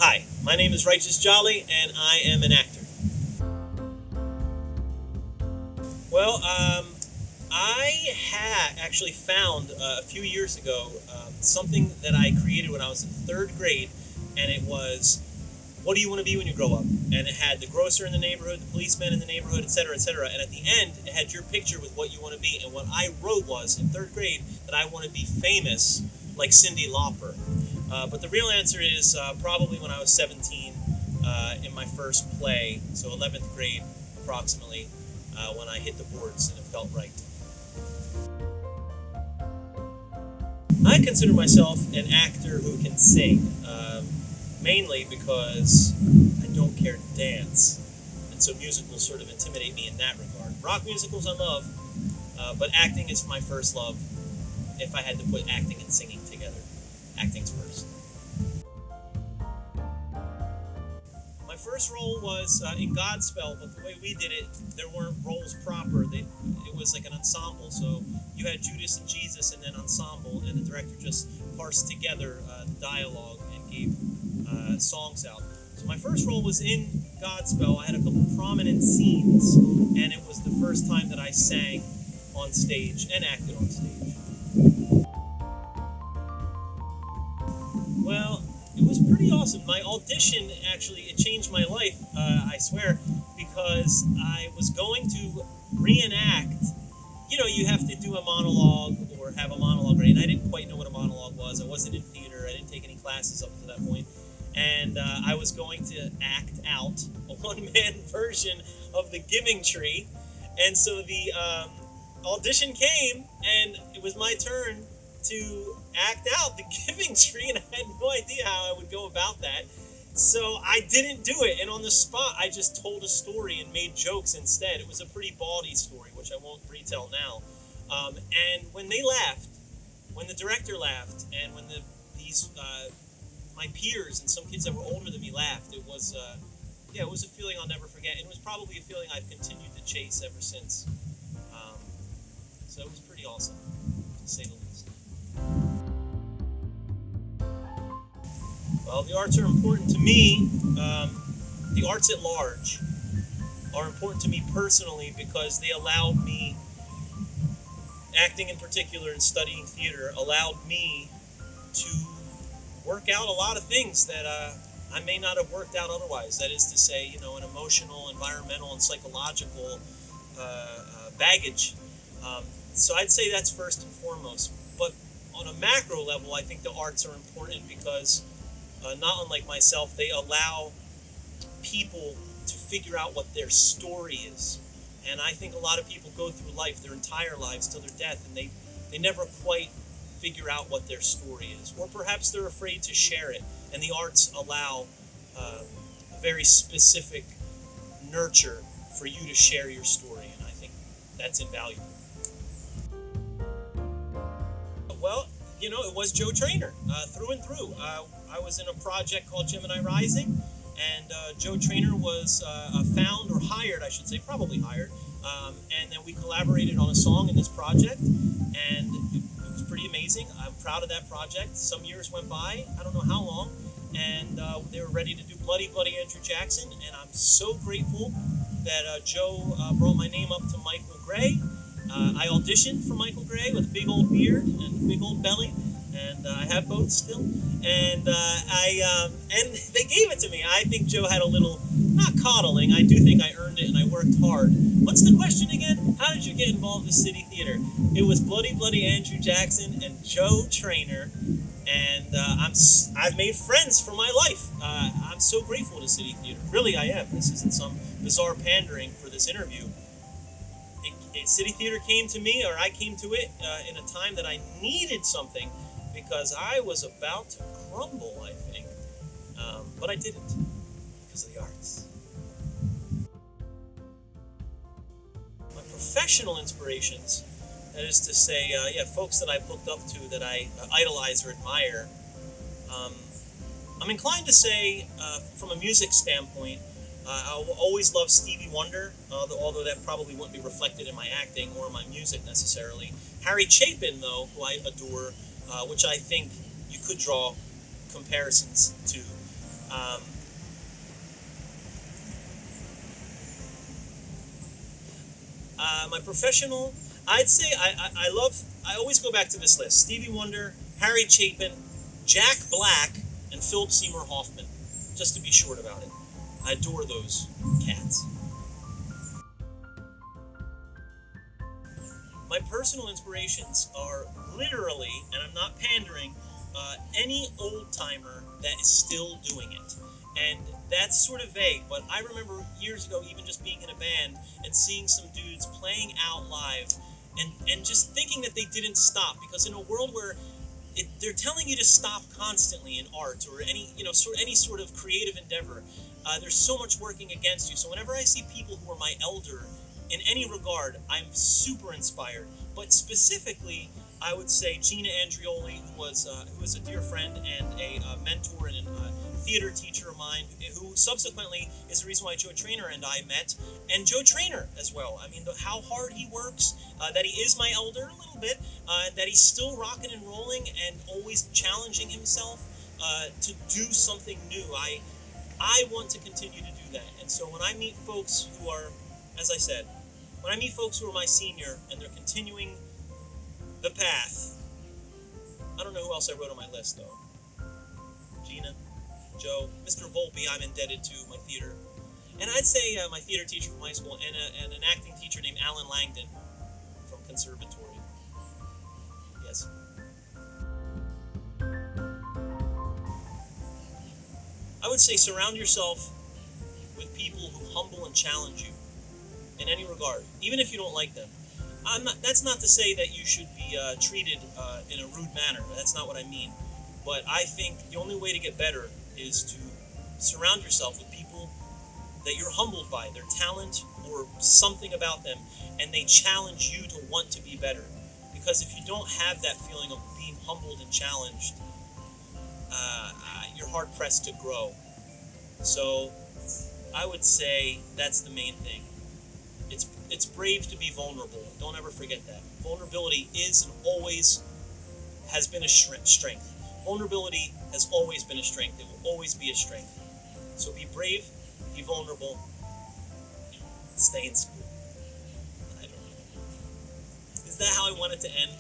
Hi, my name is Righteous Jolly, and I am an actor. Well, I had actually found a few years ago something that I created when I was in third grade, and it was, what do you want to be when you grow up? And it had the grocer in the neighborhood, the policeman in the neighborhood, etc., etc. And at the end, it had your picture with what you want to be. And what I wrote was, in third grade, that I want to be famous like Cyndi Lauper. But the real answer is probably when I was 17 in my first play, so 11th grade approximately, when I hit the boards and it felt right. I consider myself an actor who can sing, mainly because I don't care to dance, and so musicals sort of intimidate me in that regard. Rock musicals I love, but acting is my first love. If I had to put acting and singing together, acting's first. My first role was in Godspell, but the way we did it, there weren't roles proper. It was like an ensemble, so you had Judas and Jesus and then ensemble, and the director just parsed together the dialogue and gave songs out. So my first role was in Godspell. I had a couple prominent scenes, and it was the first time that I sang on stage and acted on stage. Well, it was pretty awesome. My audition, actually, it changed my life, I swear, because I was going to reenact. You know, you have to do a monologue or have a monologue, right? And I didn't quite know what a monologue was. I wasn't in theater. I didn't take any classes up to that point. And I was going to act out a one-man version of The Giving Tree. And so the audition came, and it was my turn to act out The Giving Tree, and I had no idea how I would go about that. So I didn't do it, and on the spot, I just told a story and made jokes instead. It was a pretty bawdy story, which I won't retell now. And when they laughed, when the director laughed, and when my peers and some kids that were older than me laughed, it was it was a feeling I'll never forget. And it was probably a feeling I've continued to chase ever since. So it was pretty awesome, to say the least. Well, the arts are important to me. The arts at large are important to me personally because they allowed me, acting in particular and studying theater, allowed me to work out a lot of things that I may not have worked out otherwise. That is to say, you know, an emotional, environmental, and psychological baggage. So I'd say that's first and foremost. But on a macro level, I think the arts are important because, not unlike myself, they allow people to figure out what their story is. And I think a lot of people go through life, their entire lives, till their death, and they never quite figure out what their story is. Or perhaps they're afraid to share it. And the arts allow a very specific nurture for you to share your story. And I think that's invaluable. Well, you know, it was Joe Trainer, through and through. I was in a project called Gemini Rising, and Joe Trainer was found, or hired, I should say, probably hired, and then we collaborated on a song in this project, and it was pretty amazing. I'm proud of that project. Some years went by, I don't know how long, and they were ready to do Bloody Bloody Andrew Jackson, and I'm so grateful that Joe brought my name up to Michael Gray. I auditioned for Michael Gray with a big old beard and a big old belly, and I have both still. And and they gave it to me. I think Joe had a little, not coddling. I do think I earned it, and I worked hard. What's the question again? How did you get involved with City Theater? It was Bloody Bloody Andrew Jackson and Joe Trainer, and I've made friends for my life. I'm so grateful to City Theater. Really, I am. This isn't some bizarre pandering for this interview. City Theater came to me, or I came to it in a time that I needed something because I was about to crumble, I think. But I didn't because of the arts. My professional inspirations, that is to say, folks that I've looked up to, that I idolize or admire, I'm inclined to say, from a music standpoint, I will always love Stevie Wonder, although that probably wouldn't be reflected in my acting or my music necessarily. Harry Chapin, though, who I adore, which I think you could draw comparisons to. Um, my professional, I'd say I always go back to this list: Stevie Wonder, Harry Chapin, Jack Black, and Philip Seymour Hoffman, just to be short about it. I adore those cats. My personal inspirations are literally, and I'm not pandering, any old timer that is still doing it. And that's sort of vague, but I remember years ago even just being in a band and seeing some dudes playing out live and just thinking that they didn't stop, because in a world where they're telling you to stop constantly in art or any sort of creative endeavor, there's so much working against you. So whenever I see people who are my elder in any regard, I'm super inspired. But specifically, I would say Gina Andreoli, who was a dear friend and a mentor and a theater teacher of mine, who subsequently is the reason why Joe Trainer and I met, and Joe Trainer as well. I mean, how hard he works, that he is my elder a little bit, that he's still rocking and rolling and always challenging himself to do something new. I want to continue to do that. And so when I meet folks who are, as I said, when I meet folks who are my senior and they're continuing the path, I don't know who else I wrote on my list though. Gina, Joe, Mr. Volpe, I'm indebted to my theater. And I'd say my theater teacher from high school and an acting teacher named Alan Langdon from Conservatory. Yes. I would say surround yourself with people who humble and challenge you in any regard, even if you don't like them. That's not to say that you should be treated in a rude manner. That's not what I mean. But I think the only way to get better is to surround yourself with people that you're humbled by, their talent or something about them, and they challenge you to want to be better. Because if you don't have that feeling of being humbled and challenged, you're hard-pressed to grow. So I would say that's the main thing. It's brave to be vulnerable. Don't ever forget that. Vulnerability is and always has been a strength. Vulnerability has always been a strength. It will always be a strength. So be brave, be vulnerable, stay in school. I don't know. Is that how I want it to end?